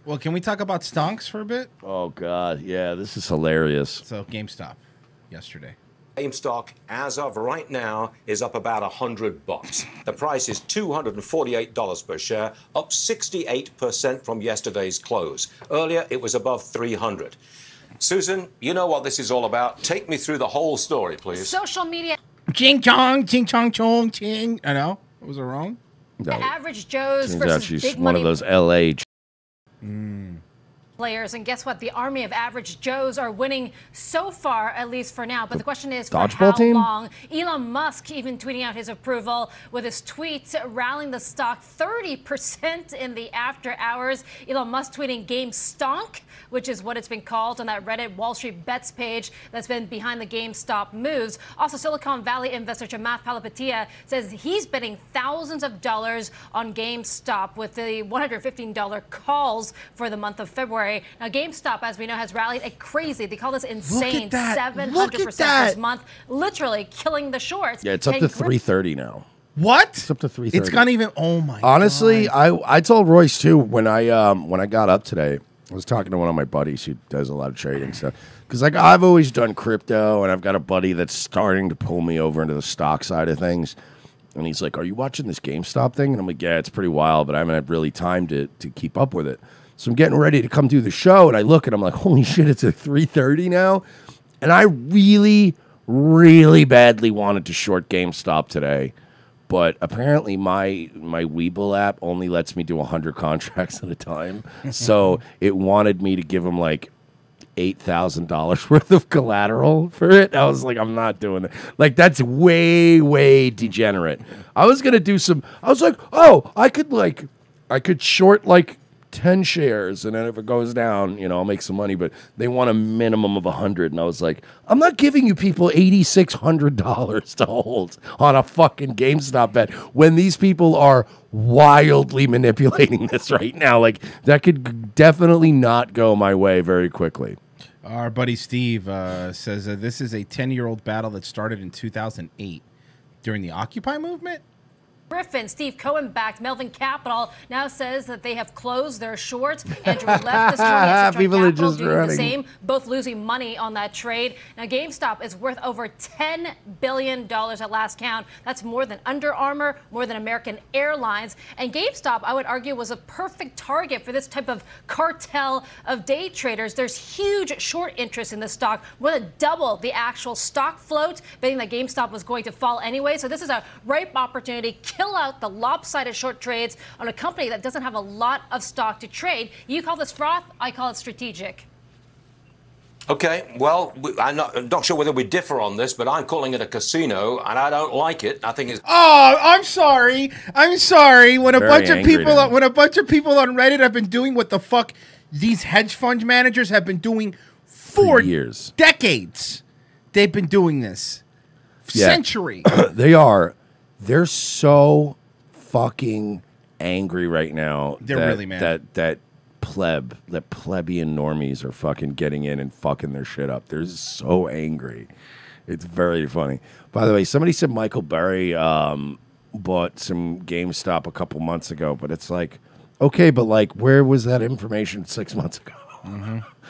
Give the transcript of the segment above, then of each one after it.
Well, can we talk about STONKS for a bit? Oh, God. Yeah, this is hilarious. So, Gamestop yesterday. GameStop, as of right now, is up about $100. The price is $248 per share, up 68% from yesterday's close. Earlier, it was above $300. Susan, you know what this is all about. Take me through the whole story, please. Social media. Ching chong, ching chong chong, ching. I know. Was it wrong? No. The average Joe's Turns versus out she's big one money of those LA players, and guess what? The army of average Joes are winning so far, at least for now. But the question is, for how long? Elon Musk even tweeting out his approval with his tweets rallying the stock 30% in the after hours. Elon Musk tweeting GameStonk, which is what it's been called on that Reddit Wall Street Bets page that's been behind the GameStop moves. Also, Silicon Valley investor Chamath Palihapitiya says he's betting thousands of dollars on GameStop with the $115 calls for the month of February. Now, GameStop, as we know, has rallied a crazy, they call this insane, 700% this month, literally killing the shorts. Yeah, it's up to 330 now. What? It's up to 330. It's gone even. Oh my. Honestly, God. I told Royce too when I got up today. I was talking to one of my buddies who does a lot of trading stuff because like I've always done crypto, and I've got a buddy that's starting to pull me over into the stock side of things. And he's like, "Are you watching this GameStop thing?" And I'm like, "Yeah, it's pretty wild, but I haven't had really time to keep up with it." So I'm getting ready to come do the show, and I look, and I'm like, holy shit, it's at 3:30 now? And I really, really badly wanted to short GameStop today. But apparently my Webull app only lets me do 100 contracts at a time. So it wanted me to give them like $8,000 worth of collateral for it. I was like, I'm not doing that. Like, that's way, way degenerate. I was going to do I was like, oh, I could short like 10 shares, and then if it goes down, you know, I'll make some money, but they want a minimum of 100, and I was like, I'm not giving you people $8,600 to hold on a fucking GameStop bet when these people are wildly manipulating this right now. Like, that could definitely not go my way very quickly. Our buddy Steve says this is a 10-year-old battle that started in 2008 during the Occupy movement. Griffin, Steve Cohen-backed Melvin Capital now says that they have closed their short. Andrew left this morning. People are just doing the same, both losing money on that trade. Now, GameStop is worth over $10 billion at last count. That's more than Under Armour, more than American Airlines. And GameStop, I would argue, was a perfect target for this type of cartel of day traders. There's huge short interest in the stock, more than double the actual stock float, betting that GameStop was going to fall anyway. So this is a ripe opportunity. Kill out the lopsided short trades on a company that doesn't have a lot of stock to trade. You call this froth, I call it strategic. Okay, well, I'm not sure whether we differ on this, but I'm calling it a casino, and I don't like it. I think it's. Oh, I'm sorry. I'm sorry. When a bunch of people on Reddit have been doing what the fuck these hedge fund managers have been doing for years, decades. They've been doing this. Century. They are. They're so fucking angry right now. They're really mad. That plebeian normies are fucking getting in and fucking their shit up. They're so angry. It's very funny. By the way, somebody said Michael Burry bought some GameStop a couple months ago, but it's like, okay, but like, where was that information 6 months ago?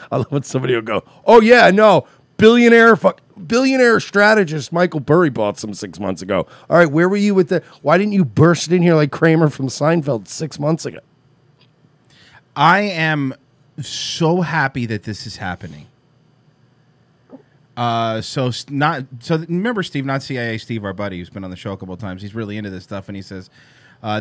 I love when somebody will go, oh yeah, no, billionaire strategist Michael Burry bought some 6 months ago. All right, where were you with the? Why didn't you burst in here like Kramer from Seinfeld 6 months ago? I am so happy that this is happening. So remember Steve, not CIA Steve, our buddy who's been on the show a couple of times. He's really into this stuff, and he says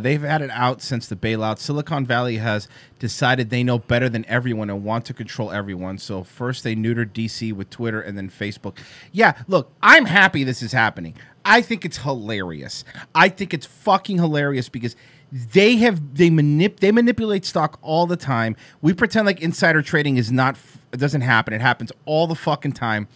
they've had it out since the bailout. Silicon Valley has decided they know better than everyone and want to control everyone. So first they neutered DC with Twitter and then Facebook. Yeah, look, I'm happy this is happening. I think it's hilarious. I think it's fucking hilarious because they manipulate stock all the time. We pretend like insider trading is not, it doesn't happen. It happens all the fucking time.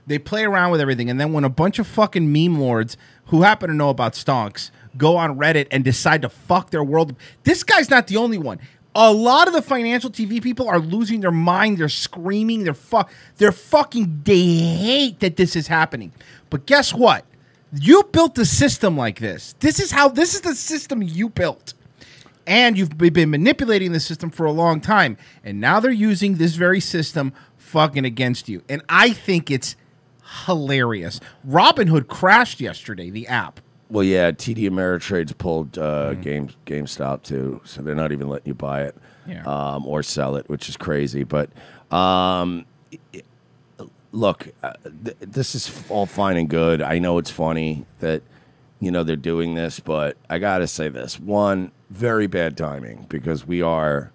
They play around with everything, and then when a bunch of fucking meme lords who happen to know about STONKS go on Reddit and decide to fuck their world, this guy's not the only one. A lot of the financial TV people are losing their mind. They're screaming. They hate that this is happening. But guess what? You built a system like this. This is the system you built. And you've been manipulating the system for a long time. And now they're using this very system fucking against you. And I think it's hilarious. Robinhood crashed yesterday, the app. Well, yeah, TD Ameritrade's pulled GameStop too, so they're not even letting you buy it or sell it, which is crazy. But look, this is all fine and good. I know it's funny that they're doing this, but I gotta say this: one, very bad timing because we're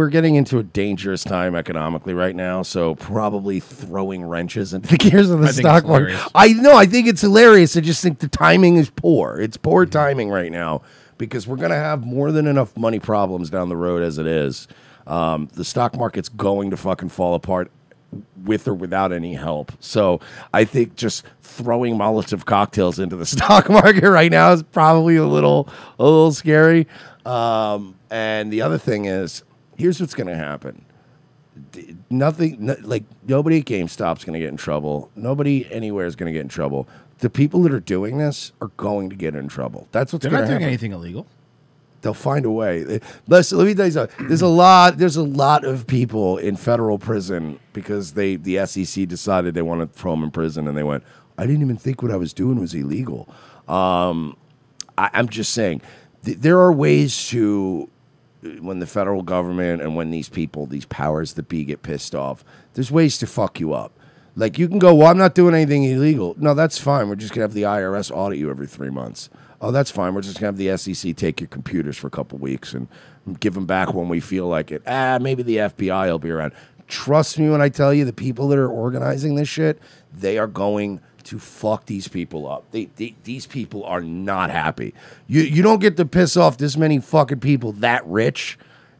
getting into a dangerous time economically right now, so probably throwing wrenches into the gears of the stock market. I think it's hilarious. I just think the timing is poor. It's poor timing right now because we're going to have more than enough money problems down the road as it is. The stock market's going to fucking fall apart with or without any help. So I think just throwing Molotov cocktails into the stock market right now is probably a little scary. And the other thing is, here's what's going to happen. Nobody at GameStop's going to get in trouble. Nobody anywhere is going to get in trouble. The people that are doing this are going to get in trouble. That's what's going to happen. They're not doing anything illegal. They'll find a way. Listen, let me tell you something. There's a lot of people in federal prison because the SEC decided they want to throw them in prison, and they went, I didn't even think what I was doing was illegal. I'm just saying, there are ways to, when the federal government and when these people, these powers that be, get pissed off, there's ways to fuck you up. Like, you can go, well, I'm not doing anything illegal. No, that's fine. We're just going to have the IRS audit you every 3 months. Oh, that's fine. We're just going to have the SEC take your computers for a couple weeks and give them back when we feel like it. Maybe the FBI will be around. Trust me when I tell you, the people that are organizing this shit, they are going to fuck these people up. These people are not happy. You don't get to piss off this many fucking people that rich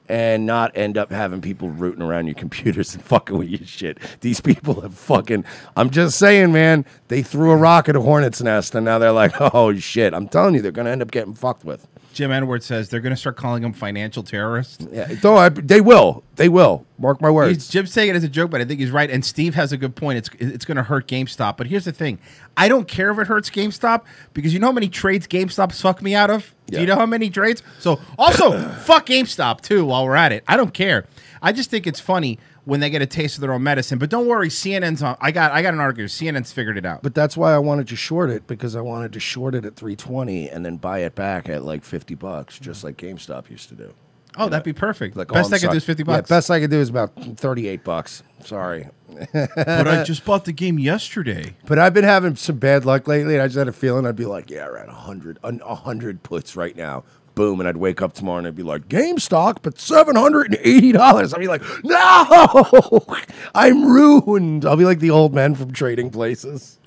and not end up having people rooting around your computers and fucking with your shit. These people have fucking, I'm just saying, man, they threw a rock at a hornet's nest and now they're like, oh shit. I'm telling you, they're going to end up getting fucked with. Jim Edwards says they're going to start calling them financial terrorists. Yeah, they will. They will. Mark my words. Jim's saying it as a joke, but I think he's right. And Steve has a good point. It's going to hurt GameStop. But here's the thing. I don't care if it hurts GameStop because you know how many trades GameStop's fucked me out of? Yeah. Do you know how many trades? So also, fuck GameStop too while we're at it. I don't care. I just think it's funny when they get a taste of their own medicine. But don't worry, CNN's on. I got an argument. CNN's figured it out. But that's why I wanted to short it, because I wanted to short it at 320 and then buy it back at like $50, just like GameStop used to do. Oh, that'd be perfect. Like, best I could do is $50. Yeah, best I could do is about $38. Sorry. But I just bought the game yesterday. But I've been having some bad luck lately, and I just had a feeling I'd be like, yeah, we're at 100 puts right now. Boom, and I'd wake up tomorrow and I'd be like, GameStop, but $780. I'd be like, no, I'm ruined. I'll be like the old men from Trading Places.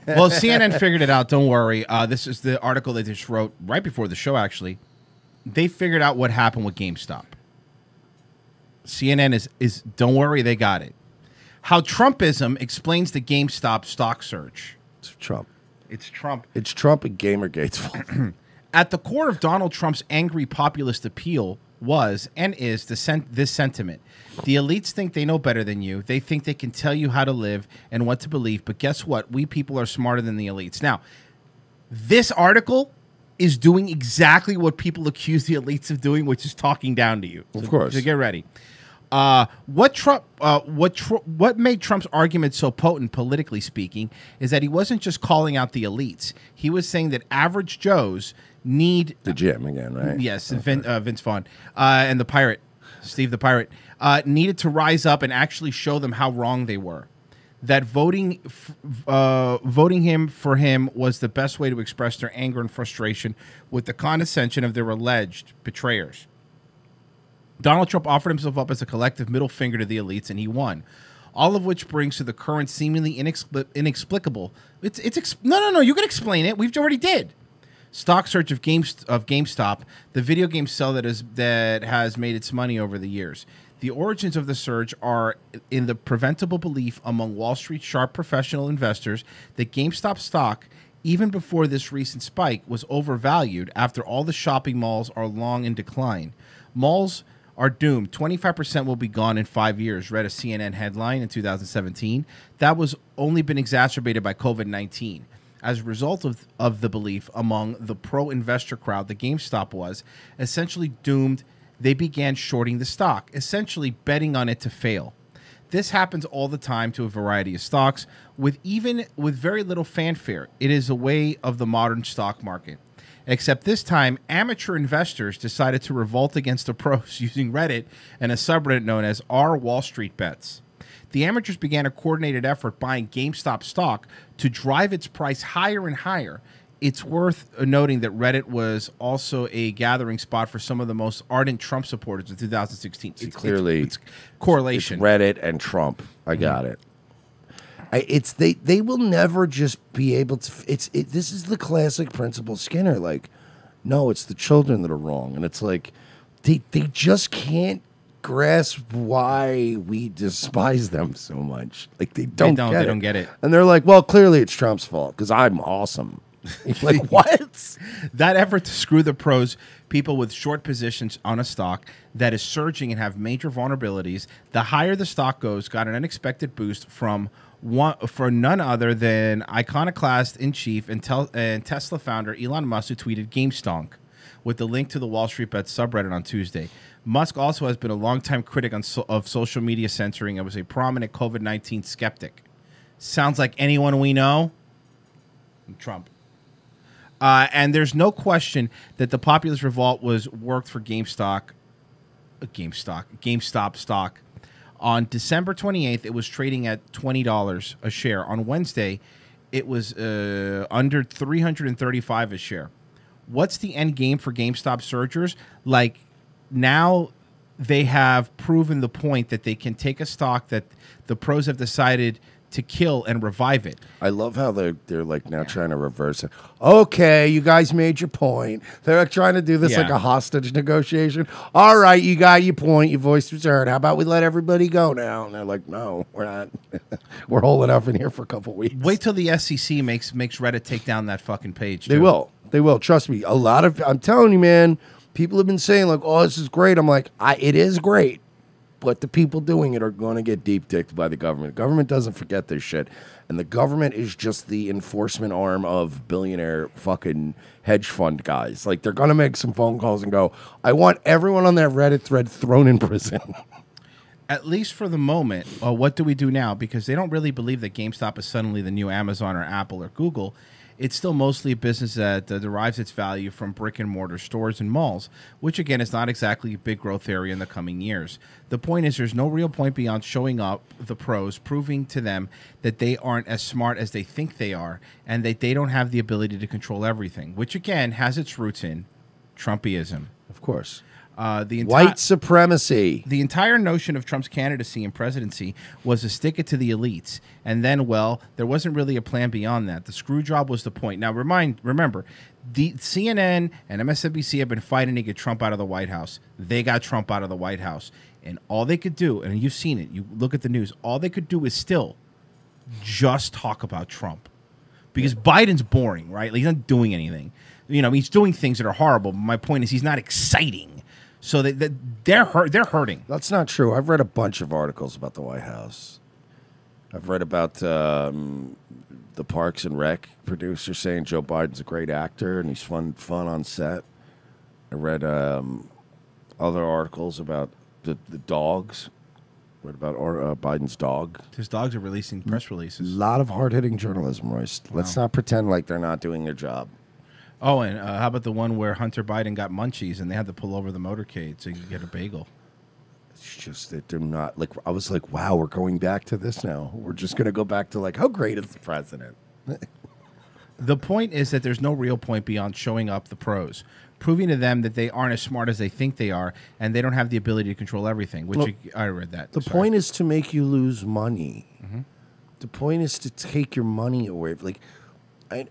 Well, CNN figured it out. Don't worry. This is the article they just wrote right before the show, actually. They figured out what happened with GameStop. CNN is don't worry, they got it. How Trumpism explains the GameStop stock surge. It's Trump. It's Trump. It's Trump and Gamergate's fault. At the core of Donald Trump's angry populist appeal was and is this sentiment. The elites think they know better than you. They think they can tell you how to live and what to believe. But guess what? We people are smarter than the elites. Now, this article is doing exactly what people accuse the elites of doing, which is talking down to you. Of course. So get ready. What made Trump's argument so potent, politically speaking, is that he wasn't just calling out the elites. He was saying that average Joes need the gym again, right? Yes, okay. Vince Vaughn and the pirate, Steve the pirate, needed to rise up and actually show them how wrong they were. That voting him for him was the best way to express their anger and frustration with the condescension of their alleged betrayers. Donald Trump offered himself up as a collective middle finger to the elites, and he won. All of which brings to the current seemingly inexplicable. No. You can explain it. We've already did. Stock surge of GameStop, the video game sell that has made its money over the years. The origins of the surge are in the preventable belief among Wall Street sharp professional investors that GameStop stock, even before this recent spike, was overvalued after all the shopping malls are long in decline. Malls are doomed. 25% will be gone in 5 years, read a CNN headline in 2017. That was only been exacerbated by COVID-19. As a result of the belief among the pro-investor crowd that GameStop was essentially doomed, they began shorting the stock, essentially betting on it to fail. This happens all the time to a variety of stocks, with very little fanfare. It is a way of the modern stock market. Except this time, amateur investors decided to revolt against the pros using Reddit and a subreddit known as R Wall Street Bets. The amateurs began a coordinated effort buying GameStop stock to drive its price higher and higher. It's worth noting that Reddit was also a gathering spot for some of the most ardent Trump supporters in 2016. It's correlation. It's Reddit and Trump. I got it. They will never just be able to. This is the classic principle Skinner. Like, no, it's the children that are wrong, and it's like they just can't grasp why we despise them so much. Like they don't get it, and they're like, well, clearly it's Trump's fault because I'm awesome. Like what? That effort to screw the pros, people with short positions on a stock that is surging and have major vulnerabilities, the higher the stock goes, got an unexpected boost for none other than iconoclast in chief and Tesla founder Elon Musk, who tweeted GameStonk with the link to the Wall Street Bets subreddit on Tuesday. Musk also has been a longtime critic of social media censoring and was a prominent COVID-19 skeptic. Sounds like anyone we know? Trump. And there's no question that the populist revolt worked for GameStop stock. On December 28th, it was trading at $20 a share. On Wednesday, it was under $335 a share. What's the end game for GameStop surgers? Like, now they have proven the point that they can take a stock that the pros have decided to kill and revive it. I love how they're like now trying to reverse it. Okay, you guys made your point. They're like trying to do this like a hostage negotiation. All right, you got your point. Your voice was heard. How about we let everybody go now? And they're like, no, we're not. We're holding up in here for a couple weeks. Wait till the SEC makes Reddit take down that fucking page. They will. They will. Trust me. I'm telling you, man. People have been saying like, oh, this is great. I'm like, it is great. But the people doing it are going to get deep-dicked by the government. The government doesn't forget this shit. And the government is just the enforcement arm of billionaire fucking hedge fund guys. Like, they're going to make some phone calls and go, I want everyone on that Reddit thread thrown in prison. At least for the moment, what do we do now? Because they don't really believe that GameStop is suddenly the new Amazon or Apple or Google. It's still mostly a business that derives its value from brick-and-mortar stores and malls, which, again, is not exactly a big growth area in the coming years. The point is there's no real point beyond showing up the pros, proving to them that they aren't as smart as they think they are, and that they don't have the ability to control everything, which, again, has its roots in Trumpism. Of course. White supremacy. The entire notion of Trump's candidacy and presidency was to stick it to the elites. And then, well, there wasn't really a plan beyond that. The screw job was the point. Now, remember, the CNN and MSNBC have been fighting to get Trump out of the White House. They got Trump out of the White House. And all they could do, and you've seen it, you look at the news, all they could do is still just talk about Trump. Because Biden's boring, right? Like, he's not doing anything. You know, he's doing things that are horrible. But my point is he's not exciting. So they're hurting. That's not true. I've read a bunch of articles about the White House. I've read about the Parks and Rec producer saying Joe Biden's a great actor and he's fun on set. I read other articles about the dogs. Read about Biden's dog. His dogs are releasing press releases. A lot of hard-hitting journalism, Royce. Let's not pretend like they're not doing their job. Oh, and how about the one where Hunter Biden got munchies and they had to pull over the motorcade so you could get a bagel? It's just that they're not like. I was like, wow, we're going back to this now. We're just going to go back to like, how great is the president? The point is that there's no real point beyond showing up the pros, proving to them that they aren't as smart as they think they are, and they don't have the ability to control everything. Which I read that. The point is to make you lose money. Mm-hmm. The point is to take your money away. Like.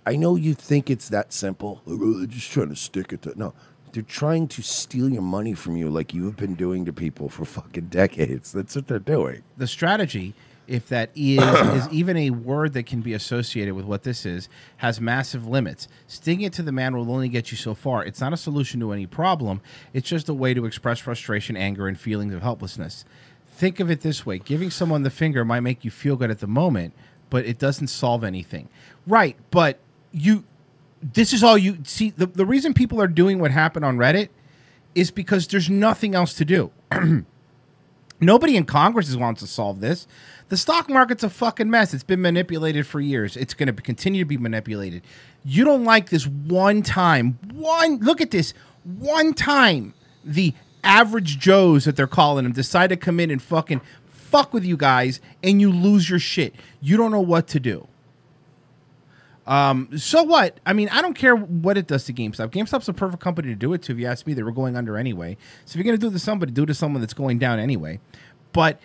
I know you think it's that simple. They're just trying to stick it to... No, they're trying to steal your money from you like you have been doing to people for fucking decades. That's what they're doing. The strategy, if that is even a word that can be associated with what this is, has massive limits. Sticking it to the man will only get you so far. It's not a solution to any problem. It's just a way to express frustration, anger, and feelings of helplessness. Think of it this way. Giving someone the finger might make you feel good at the moment, but it doesn't solve anything. Right, but this is all you see. The reason people are doing what happened on Reddit is because there's nothing else to do. Nobody in Congress wants to solve this. The stock market's a fucking mess. It's been manipulated for years. It's going to continue to be manipulated. You don't like this one time. Look at this. One time the average Joes that they're calling them decide to come in and fucking fuck with you guys and you lose your shit. You don't know what to do. So what? I mean, I don't care what it does to GameStop. GameStop's a perfect company to do it to. If you ask me, they were going under anyway. So if you're going to do it to somebody, do it to someone that's going down anyway. But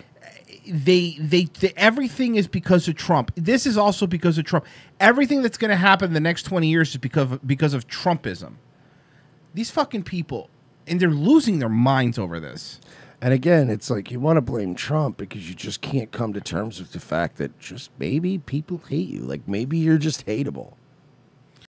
they everything is because of Trump. This is also because of Trump. Everything that's going to happen in the next 20 years is because of Trumpism. These fucking people, and they're losing their minds over this. And again, it's like you want to blame Trump because you just can't come to terms with the fact that just maybe people hate you. Like maybe you're just hateable.